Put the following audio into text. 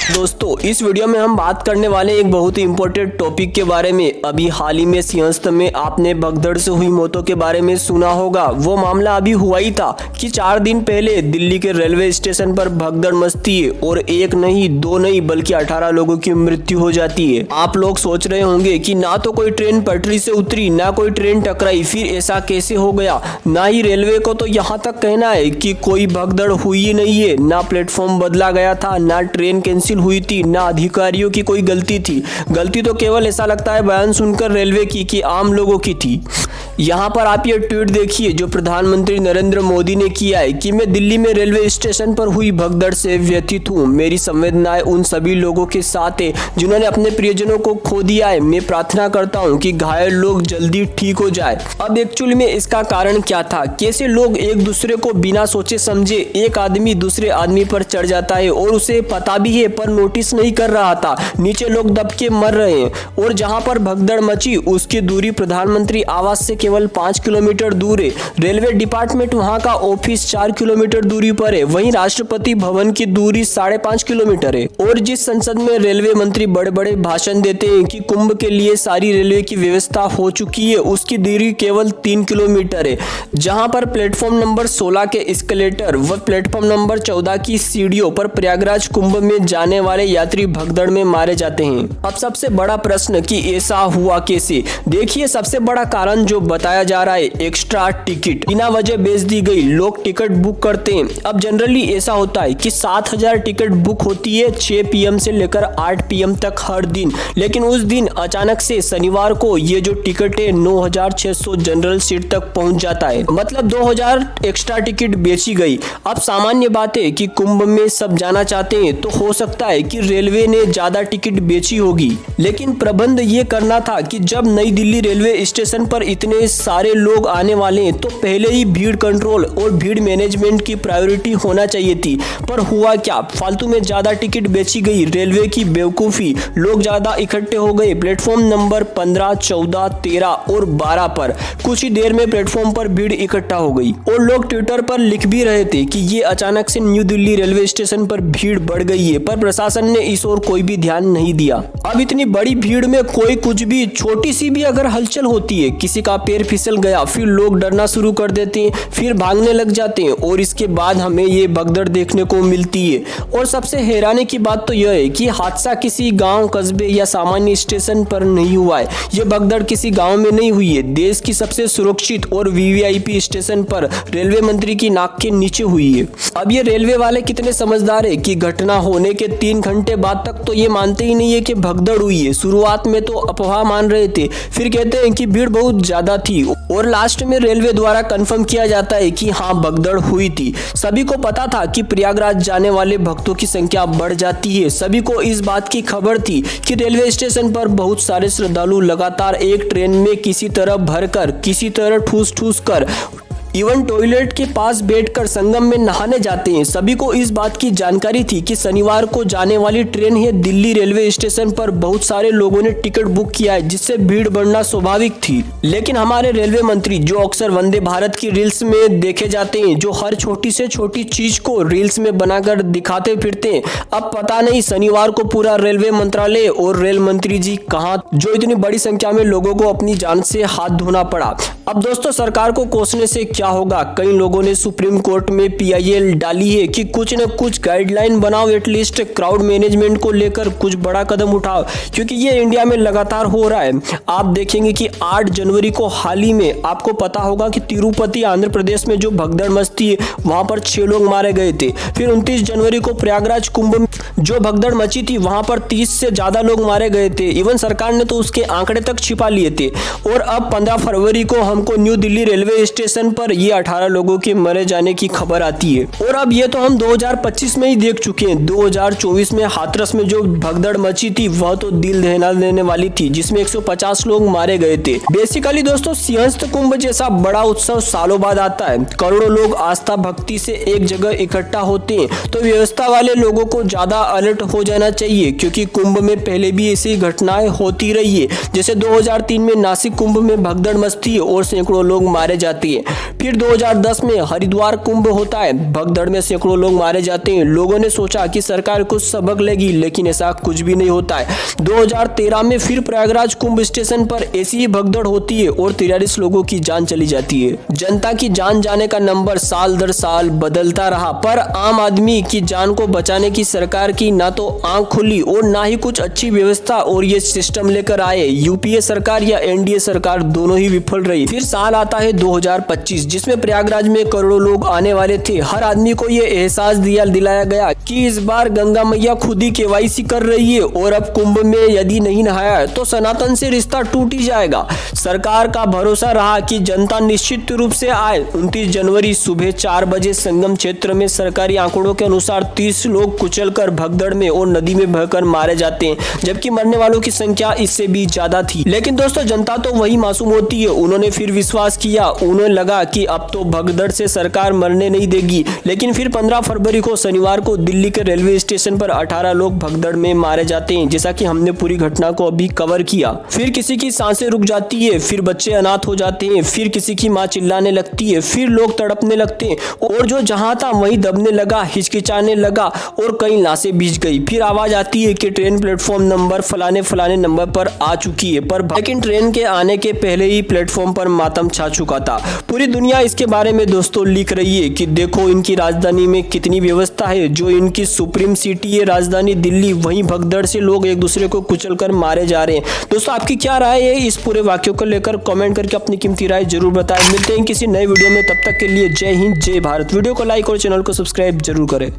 दोस्तों इस वीडियो में हम बात करने वाले एक बहुत ही इम्पोर्टेंट टॉपिक के बारे में। अभी हाल ही में सिंहस्थ में आपने भगदड़ से हुई मौतों के बारे में सुना होगा। वो मामला अभी हुआ ही था कि 4 दिन पहले दिल्ली के रेलवे स्टेशन पर भगदड़ मचती है और एक नहीं, दो नहीं, बल्कि 18 लोगों की मृत्यु हो जाती है। आप लोग सोच रहे होंगे कि ना तो कोई ट्रेन पटरी से उतरी, ना कोई ट्रेन टकराई, फिर ऐसा कैसे हो गया। ना ही रेलवे को तो यहाँ तक कहना है कि कोई भगदड़ हुई ही नहीं है, ना प्लेटफॉर्म बदला गया था, ना ट्रेन कैंसिल हुई थी, ना अधिकारियों की कोई गलती थी। गलती तो केवल ऐसा लगता है बयान सुनकर रेलवे की कि आम लोगों की थी। यहाँ पर आप ये ट्वीट देखिए जो प्रधानमंत्री नरेंद्र मोदी ने किया है कि मैं दिल्ली में रेलवे स्टेशन पर हुई भगदड़ से व्यथित हूँ। मेरी संवेदनाएं उन सभी लोगों के साथ है जिन्होंने अपने प्रियजनों को खो दिया है। मैं प्रार्थना करता हूँ कि घायल लोग जल्दी ठीक हो जाए। अब एक्चुअली में इसका कारण क्या था, कैसे लोग एक दूसरे को बिना सोचे समझे एक आदमी दूसरे आदमी पर चढ़ जाता है और उसे पता भी है पर नोटिस नहीं कर रहा था। नीचे लोग दब के मर रहे हैं और जहाँ पर भगदड़ मची उसकी दूरी प्रधानमंत्री आवास से केवल 5 किलोमीटर दूर है। रेलवे डिपार्टमेंट वहां का ऑफिस 4 किलोमीटर दूरी पर है। वहीं राष्ट्रपति भवन की दूरी 5.5 किलोमीटर है। और जिस संसद में रेलवे मंत्री बड़े बड़े भाषण देते हैं कि कुंभ के लिए सारी रेलवे की व्यवस्था हो चुकी है, उसकी दूरी केवल 3 किलोमीटर है। जहां पर प्लेटफॉर्म नंबर 16 के एस्केलेटर व प्लेटफॉर्म नंबर 14 की सीढ़ियों पर प्रयागराज कुंभ में जाने वाले यात्री भगदड़ में मारे जाते हैं। अब सबसे बड़ा प्रश्न कि ऐसा हुआ कैसे। देखिए सबसे बड़ा कारण जो बताया जा रहा है, एक्स्ट्रा टिकट बिना वजह बेच दी गई। लोग टिकट बुक करते हैं। अब जनरली ऐसा होता है कि 7000 टिकट बुक होती है 6 PM से लेकर 8 PM तक हर दिन। लेकिन उस दिन अचानक से शनिवार को ये जो टिकट है 9600 जनरल सीट तक पहुंच जाता है। मतलब 2000 एक्स्ट्रा टिकट बेची गई। अब सामान्य बात है कि कुंभ में सब जाना चाहते हैं तो हो सकता है कि रेलवे ने ज्यादा टिकट बेची होगी। लेकिन प्रबंध ये करना था कि जब नई दिल्ली रेलवे स्टेशन पर इतने सारे लोग आने वाले हैं तो पहले ही भीड़ कंट्रोल और भीड़ मैनेजमेंट की प्रायोरिटी होना चाहिए थी। पर हुआ क्या, फालतू में ज्यादा टिकट बेची गई। रेलवे की बेवकूफी, लोग ज्यादा इकट्ठे हो गए। प्लेटफॉर्म नंबर 15, 14, 13 और 12 पर कुछ ही देर में प्लेटफॉर्म पर भीड़ इकट्ठा हो गई और लोग ट्विटर पर लिख भी रहे थे कि ये अचानक से न्यू दिल्ली रेलवे स्टेशन पर भीड़ बढ़ गई है। पर प्रशासन ने इस ओर कोई भी ध्यान नहीं दिया। अब इतनी बड़ी भीड़ में कोई कुछ भी, छोटी सी भी अगर हलचल होती है, किसी का पैर फिसल गया, फिर लोग डरना शुरू कर देते हैं, फिर भागने लग जाते हैं और इसके बाद हमें ये भगदड़ देखने को मिलती है। और सबसे हैरानी की बात तो यह है कि हादसा किसी गांव, कस्बे या सामान्य स्टेशन पर नहीं हुआ है। ये भगदड़ किसी गांव में नहीं हुई है। देश की सबसे सुरक्षित और वीवीआईपी स्टेशन पर रेलवे मंत्री की नाक के नीचे हुई है। अब ये रेलवे वाले कितने समझदार है कि घटना होने के 3 घंटे बाद तक तो ये मानते ही नहीं है कि भगदड़ हुई है। शुरुआत में तो अफवाह मान रहे थे, फिर कहते हैं कि भीड़ बहुत ज्यादा थी और लास्ट में रेलवे द्वारा कंफर्म किया जाता है कि हाँ भगदड़ हुई थी। सभी को पता था कि प्रयागराज जाने वाले भक्तों की संख्या बढ़ जाती है। सभी को इस बात की खबर थी कि रेलवे स्टेशन पर बहुत सारे श्रद्धालु लगातार एक ट्रेन में किसी तरह भरकर, किसी तरह ठूस ठूस कर, इवन टॉयलेट के पास बैठकर संगम में नहाने जाते हैं। सभी को इस बात की जानकारी थी कि शनिवार को जाने वाली ट्रेन है। दिल्ली रेलवे स्टेशन पर बहुत सारे लोगों ने टिकट बुक किया है जिससे भीड़ बढ़ना स्वाभाविक थी। लेकिन हमारे रेलवे मंत्री जो अक्सर वंदे भारत की रील्स में देखे जाते हैं, जो हर छोटी से छोटी चीज को रील्स में बनाकर दिखाते फिरते हैं, अब पता नहीं शनिवार को पूरा रेलवे मंत्रालय और रेल मंत्री जी कहाँ, जो इतनी बड़ी संख्या में लोगों को अपनी जान से हाथ धोना पड़ा। अब दोस्तों सरकार को कोसने से क्या होगा। कई लोगों ने सुप्रीम कोर्ट में PIL डाली है कि कुछ न कुछ गाइडलाइन बनाओ, एटलीस्ट क्राउड मैनेजमेंट को लेकर कुछ बड़ा कदम उठाओ, क्योंकि ये इंडिया में लगातार हो रहा है। आप देखेंगे कि 8 जनवरी को हाल ही में आपको पता होगा कि तिरुपति आंध्र प्रदेश में जो भगदड़ मचती है वहां पर 6 लोग मारे गए थे। फिर 29 जनवरी को प्रयागराज कुंभ में जो भगदड़ मची थी वहां पर 30 से ज्यादा लोग मारे गए थे। इवन सरकार ने तो उसके आंकड़े तक छिपा लिए थे। और अब 15 फरवरी को हमको न्यू दिल्ली रेलवे स्टेशन पर ये 18 लोगों के मरे जाने की खबर आती है। और अब ये तो हम 2025 में ही देख चुके हैं। 2024 में हाथरस में जो भगदड़ मची थी वह तो दिल दहला देने वाली थी, जिसमें 150 लोग मारे गए थे। बेसिकली दोस्तों सिंहस्थ कुंभ जैसा बड़ा उत्सव सालों बाद आता है। करोड़ों लोग आस्था भक्ति से एक जगह इकट्ठा होते हैं, तो व्यवस्था वाले लोगों को ज्यादा अलर्ट हो जाना चाहिए, क्योंकि कुंभ में पहले भी ऐसी घटनाएं होती रही है। जैसे 2003 में नासिक कुंभ में भगदड़ मचती है और सैकड़ों लोग मारे जाते हैं। फिर 2010 में हरिद्वार कुंभ होता है, भगदड़ में सैकड़ों लोग मारे जाते हैं। लोगों ने सोचा कि सरकार कुछ सबक लेगी, लेकिन ऐसा कुछ भी नहीं होता है। 2013 में फिर प्रयागराज कुंभ स्टेशन पर ऐसी ही भगदड़ होती है और 43 लोगों की जान चली जाती है। जनता की जान जाने का नंबर साल दर साल बदलता रहा, पर आम आदमी की जान को बचाने की सरकार की ना तो आंख खुली और ना ही कुछ अच्छी व्यवस्था और ये सिस्टम लेकर आए। यूपीए सरकार या एनडीए सरकार दोनों ही विफल रही। फिर साल आता है 2025, जिसमें प्रयागराज में करोड़ों लोग आने वाले थे। हर आदमी को ये एहसास दिलाया गया कि इस बार गंगा मैया खुद ही केवाईसी कर रही है और अब कुंभ में यदि नहीं नहाया तो सनातन से रिश्ता टूट ही जाएगा। सरकार का भरोसा रहा कि जनता निश्चित रूप से आए। 29 जनवरी सुबह 4 बजे संगम क्षेत्र में सरकारी आंकड़ों के अनुसार 30 लोग कुचलकर भगदड़ में और नदी में बहकर मारे जाते हैं, जबकि मरने वालों की संख्या इससे भी ज्यादा थी। लेकिन दोस्तों, जनता तो वही मासूम होती है। उन्होंने फिर विश्वास किया, उन्हें लगा कि अब तो भगदड़ से सरकार मरने नहीं देगी। लेकिन फिर 15 फरवरी को शनिवार को दिल्ली के रेलवे स्टेशन पर 18 लोग भगदड़ में मारे जाते हैं, जैसा कि हमने पूरी घटना को अभी कवर किया। फिर किसी की सांसें रुक जाती है, फिर बच्चे अनाथ हो जाते हैं, फिर किसी की मां चिल्लाने लगती है, फिर लोग तड़पने लगते हैं और जो जहां था वहीं दबने लगा, हिचकिचाने लगा और कई लाशें भीज गई। फिर आवाज आती है कि ट्रेन प्लेटफॉर्म नंबर फलाने नंबर पर आ चुकी है, पर लेकिन ट्रेन के आने के पहले ही प्लेटफॉर्म पर मातम छा चुका था। पूरी दुनिया इसके बारे में दोस्तों लिख रही है कि देखो इनकी राजधानी में कितनी व्यवस्था है। जो इनकी सुप्रीम सिटी है राजधानी दिल्ली, वहीं भगदड़ से लोग एक दूसरे को कुचलकर मारे जा रहे हैं। दोस्तों, आपकी क्या राय है इस पूरे वाक्यों को लेकर? कमेंट करके अपनी कीमती राय जरूर बताएं। मिलते हैं किसी नए वीडियो में, तब तक के लिए जय हिंद जय भारत। वीडियो को लाइक और चैनल को सब्सक्राइब जरूर करें।